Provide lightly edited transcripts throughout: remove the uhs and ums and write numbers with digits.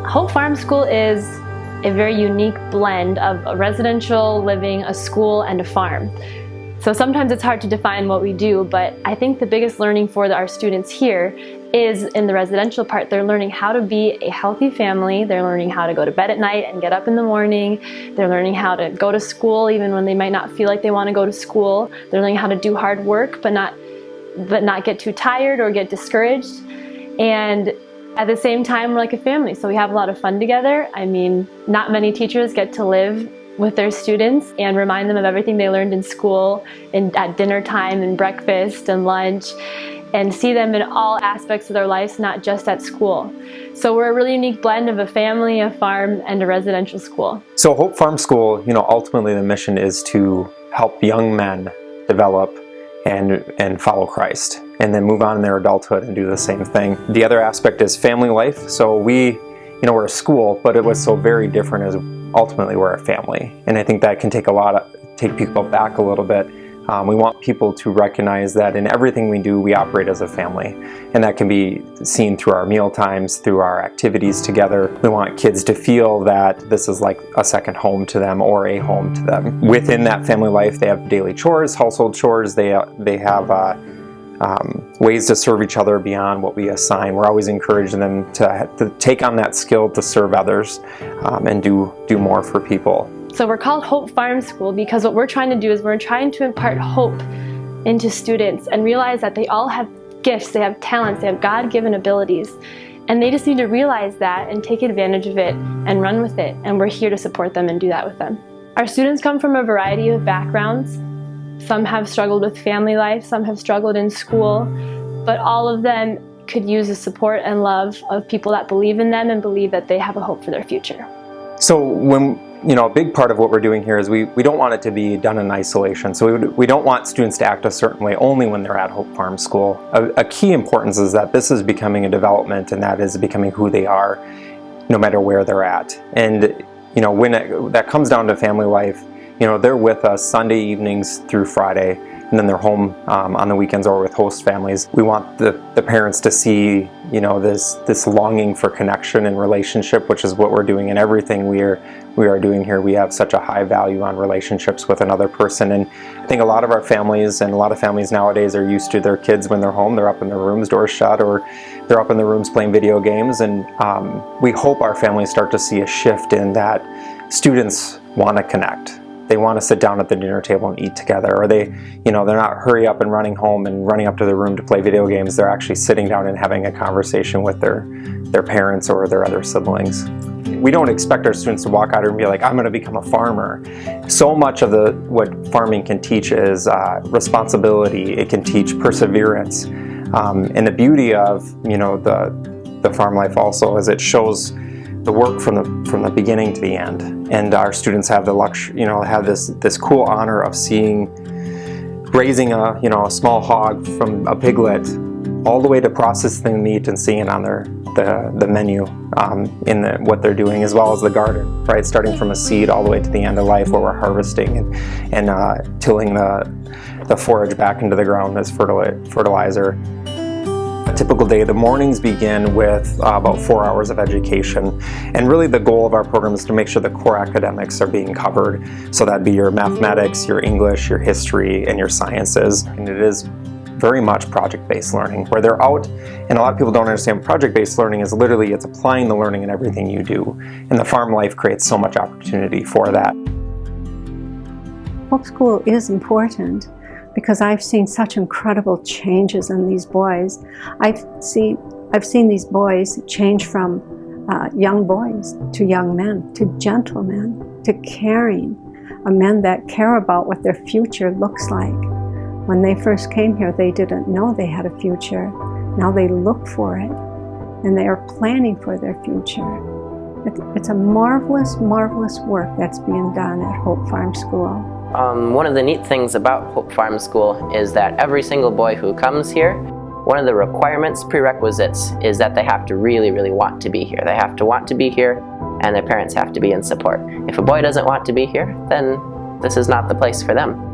Hope Farm School is a very unique blend of a residential living, a school, and a farm. So sometimes it's hard to define what we do, but I think the biggest learning for our students here is in the residential part. They're learning how to be a healthy family. They're learning how to go to bed at night and get up in the morning. They're learning how to go to school even when they might not feel like they want to go to school. They're learning how to do hard work but not get too tired or get discouraged. And at the same time, we're like a family, so we have a lot of fun together. I mean, not many teachers get to live with their students and remind them of everything they learned in school and at dinner time and breakfast and lunch, and see them in all aspects of their lives, not just at school. So we're a really unique blend of a family, a farm, and a residential school. So Hope Farm School, ultimately the mission is to help young men develop and follow Christ, and then move on in their adulthood and do the same thing. The other aspect is family life. So we're a school, but it was so very different as ultimately we're a family. And I think that can take people back a little bit. We want people to recognize that in everything we do, we operate as a family. And that can be seen through our meal times, through our activities together. We want kids to feel that this is like a second home to them or a home to them. Within that family life, they have daily chores, household chores. They have ways to serve each other beyond what we assign. We're always encouraging them to take on that skill to serve others and do more for people. So we're called Hope Farm School because what we're trying to do is we're trying to impart hope into students and realize that they all have gifts, they have talents, they have God-given abilities, and they just need to realize that and take advantage of it and run with it, and we're here to support them and do that with them. Our students come from a variety of backgrounds. Some have struggled with family life, some have struggled in school, but all of them could use the support and love of people that believe in them and believe that they have a hope for their future. So a big part of what we're doing here is we don't want it to be done in isolation. So we don't want students to act a certain way only when they're at Hope Farm School. A key importance is that this is becoming a development, and that is becoming who they are no matter where they're at. And when that comes down to family life, they're with us Sunday evenings through Friday, and then they're home on the weekends or with host families. We want the parents to see, this longing for connection and relationship, which is what we're doing in everything we are doing here. We have such a high value on relationships with another person, and I think a lot of our families and a lot of families nowadays are used to their kids when they're home. They're up in their rooms, doors shut, or they're up in their rooms playing video games, and we hope our families start to see a shift in that students want to connect. They want to sit down at the dinner table and eat together, or they're not hurry up and running home and running up to their room to play video games. They're actually sitting down and having a conversation with their parents or their other siblings. We don't expect our students to walk out and be like, I'm going to become a farmer. So much of what farming can teach is responsibility. It can teach perseverance. And the beauty of the farm life also is it shows the work from the beginning to the end, and our students have the luxury, have this cool honor of raising a small hog from a piglet all the way to processing the meat and seeing it on the menu in what they're doing, as well as the garden, right? Starting from a seed all the way to the end of life, where we're harvesting and tilling the forage back into the ground as fertilizer. A typical day, the mornings begin with about 4 hours of education, and really the goal of our program is to make sure the core academics are being covered. So that'd be your mathematics, your English, your history, and your sciences. And it is very much project-based learning, where they're out, and a lot of people don't understand project-based learning is literally it's applying the learning in everything you do, and the farm life creates so much opportunity for that. Hope School is important because I've seen such incredible changes in these boys. I've seen these boys change from young boys to young men, to gentlemen, to caring, men that care about what their future looks like. When they first came here, they didn't know they had a future. Now they look for it, and they are planning for their future. It's a marvelous, marvelous work that's being done at Hope Farm School. One of the neat things about Hope Farm School is that every single boy who comes here, one of the prerequisites, is that they have to really, really want to be here. They have to want to be here, and their parents have to be in support. If a boy doesn't want to be here, then this is not the place for them.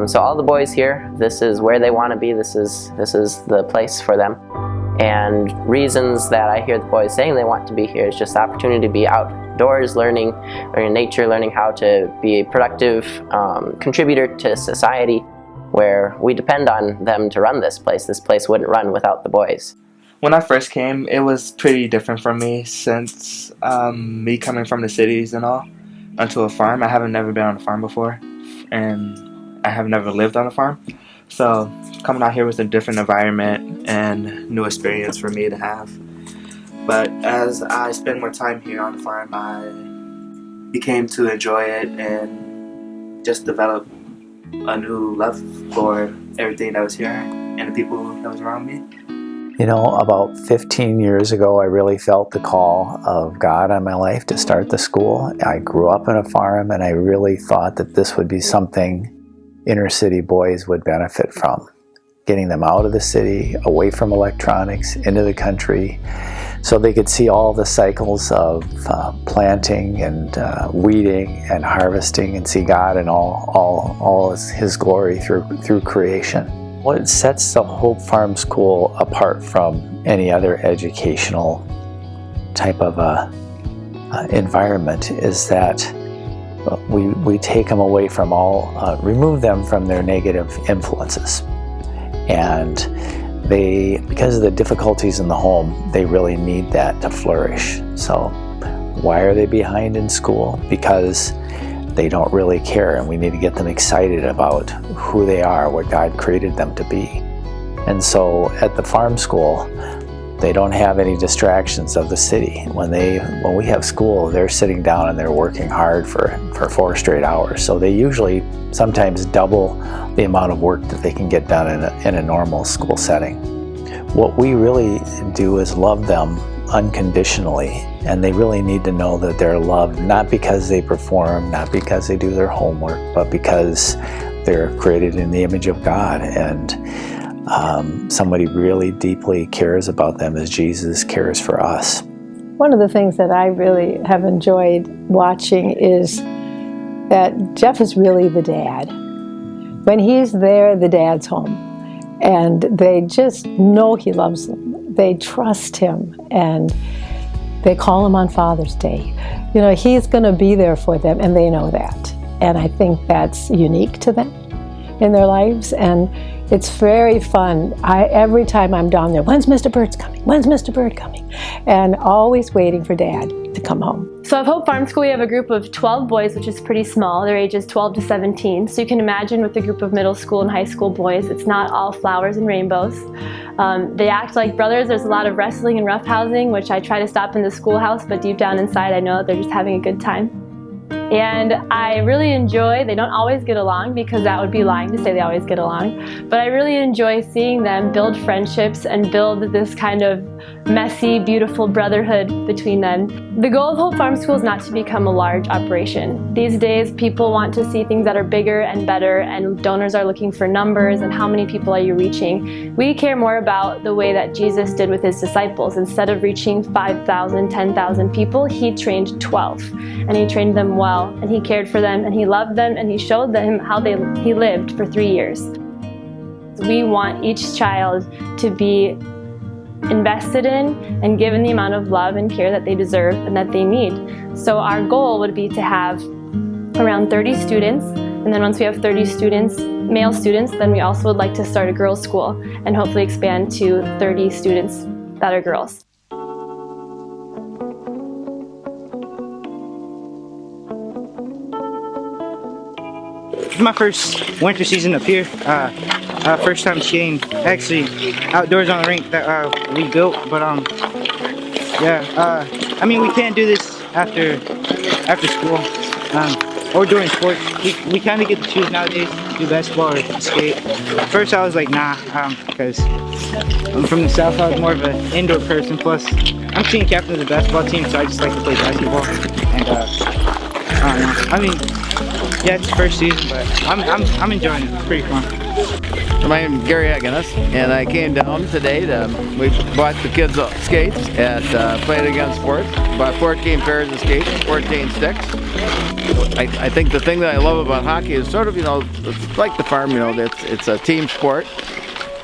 So all the boys here, this is where they want to be. This is the place for them. And reasons that I hear the boys saying they want to be here is just the opportunity to be outdoors, learning nature, learning how to be a productive contributor to society, where we depend on them to run this place. This place wouldn't run without the boys. When I first came, it was pretty different for me since me coming from the cities and all onto a farm. I haven't never been on a farm before, and I have never lived on a farm. So coming out here was a different environment and new experience for me to have. But as I spend more time here on the farm, I became to enjoy it and just develop a new love for everything that was here and the people that was around me. You know, about 15 years ago, I really felt the call of God on my life to start the school. I grew up in a farm, and I really thought that this would be something inner city boys would benefit from. Getting them out of the city, away from electronics, into the country, so they could see all the cycles of planting and weeding and harvesting, and see God in all His glory through creation. What sets the Hope Farm School apart from any other educational type of environment is that we take them away from remove them from their negative influences. And because of the difficulties in the home, they really need that to flourish. So why are they behind in school? Because they don't really care, and we need to get them excited about who they are, what God created them to be. And so at the farm school, they don't have any distractions of the city. When we have school, they're sitting down and they're working hard for 4 straight hours. So they usually sometimes double the amount of work that they can get done in a normal school setting. What we really do is love them unconditionally, and they really need to know that they're loved, not because they perform, not because they do their homework, but because they're created in the image of God, and somebody really deeply cares about them as Jesus cares for us. One of the things that I really have enjoyed watching is that Jeff is really the dad. When he's there, the dad's home, and they just know he loves them. They trust him, and they call him on Father's Day. You know, he's going to be there for them, and they know that. And I think that's unique to them in their lives, and it's very fun. Every time I'm down there, when's Mr. Bird's coming? When's Mr. Bird coming? And always waiting for Dad to come home. So at Hope Farm School, we have a group of 12 boys, which is pretty small. Their ages 12 to 17. So you can imagine with a group of middle school and high school boys, it's not all flowers and rainbows. They act like brothers. There's a lot of wrestling and roughhousing, which I try to stop in the schoolhouse, but deep down inside, I know they're just having a good time. And I really enjoy, they don't always get along, because that would be lying to say they always get along, but I really enjoy seeing them build friendships and build this kind of messy, beautiful brotherhood between them. The goal of Hope Farm School is not to become a large operation. These days, people want to see things that are bigger and better, and donors are looking for numbers and how many people are you reaching. We care more about the way that Jesus did with his disciples. Instead of reaching 5,000, 10,000 people, he trained 12, and he trained them well, and he cared for them, and he loved them, and he showed them how he lived for 3 years. We want each child to be invested in and given the amount of love and care that they deserve and that they need. So our goal would be to have around 30 students, and then once we have 30 students, male students, then we also would like to start a girls' school and hopefully expand to 30 students that are girls. This is my first winter season up here. First time skating actually outdoors on the rink that we built, but I mean, we can't do this after school or during sports. We kind of get to choose nowadays to do basketball or skate. At first I was like nah, because I'm from the south. I was more of an indoor person, plus I'm team captain of the basketball team, so I just like to play basketball. And I don't know, I mean, yeah, it's the first season, but I'm enjoying it. It's pretty fun. My name is Gary Agnes, and I came down today we bought the kids skates at Play It Again Sports. Bought 14 pairs of skates, 14 sticks. I think the thing that I love about hockey is sort of, you know, it's like the farm, you know, it's a team sport.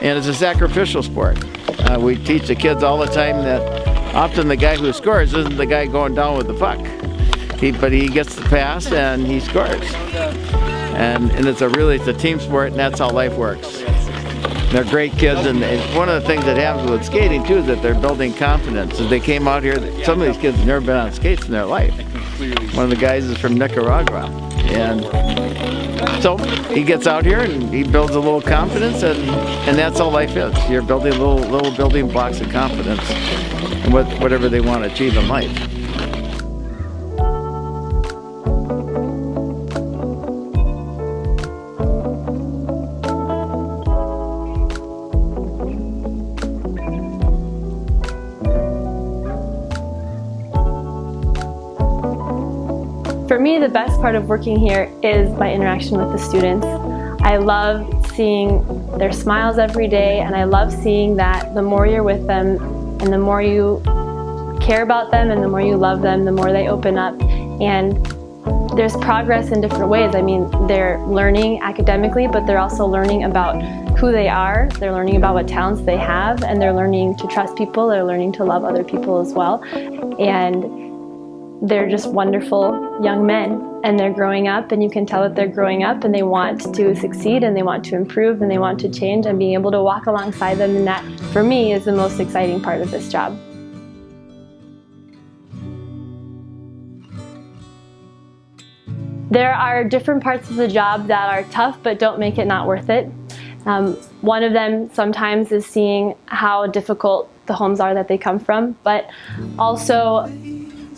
and it's a sacrificial sport. We teach the kids all the time that often the guy who scores isn't the guy going down with the puck, but he gets the pass and he scores. And it's a team sport, and that's how life works. They're great kids, and one of the things that happens with skating too is that they're building confidence. As they came out here, some of these kids have never been on skates in their life. One of the guys is from Nicaragua, and so he gets out here and he builds a little confidence, and that's how life is. You're building little building blocks of confidence in whatever they want to achieve in life. For me, the best part of working here is my interaction with the students. I love seeing their smiles every day, and I love seeing that the more you're with them and the more you care about them and the more you love them, the more they open up. And there's progress in different ways. I mean, they're learning academically, but they're also learning about who they are. They're learning about what talents they have, and they're learning to trust people. They're learning to love other people as well. And they're just wonderful young men, and they're growing up, and you can tell that they're growing up, and they want to succeed, and they want to improve, and they want to change, and being able to walk alongside them, and that, for me, is the most exciting part of this job. There are different parts of the job that are tough but don't make it not worth it. One of them sometimes is seeing how difficult the homes are that they come from, but also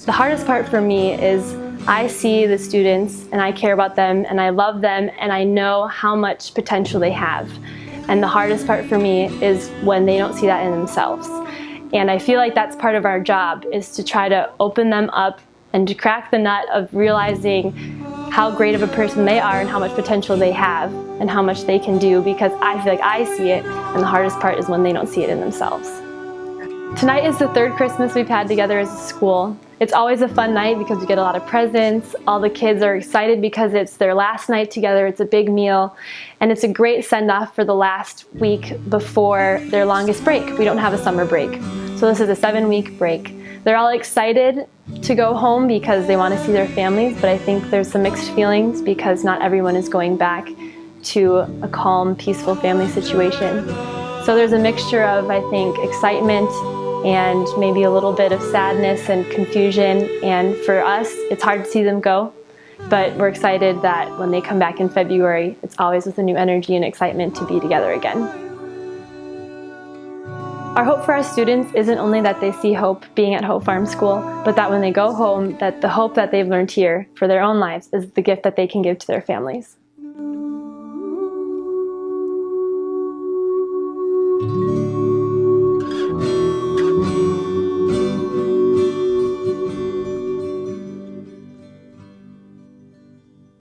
the hardest part for me is I see the students and I care about them and I love them and I know how much potential they have. And the hardest part for me is when they don't see that in themselves. And I feel like that's part of our job, is to try to open them up and to crack the nut of realizing how great of a person they are and how much potential they have and how much they can do, because I feel like I see it, and the hardest part is when they don't see it in themselves. Tonight is the third Christmas we've had together as a school. It's always a fun night because we get a lot of presents. All the kids are excited because it's their last night together. It's a big meal, and it's a great send-off for the last week before their longest break. We don't have a summer break, so this is a 7-week break. They're all excited to go home because they want to see their families, but I think there's some mixed feelings because not everyone is going back to a calm, peaceful family situation. So there's a mixture of, I think, excitement and maybe a little bit of sadness and confusion, and for us, it's hard to see them go, but we're excited that when they come back in February, it's always with a new energy and excitement to be together again. Our hope for our students isn't only that they see hope being at Hope Farm School, but that when they go home, that the hope that they've learned here for their own lives is the gift that they can give to their families.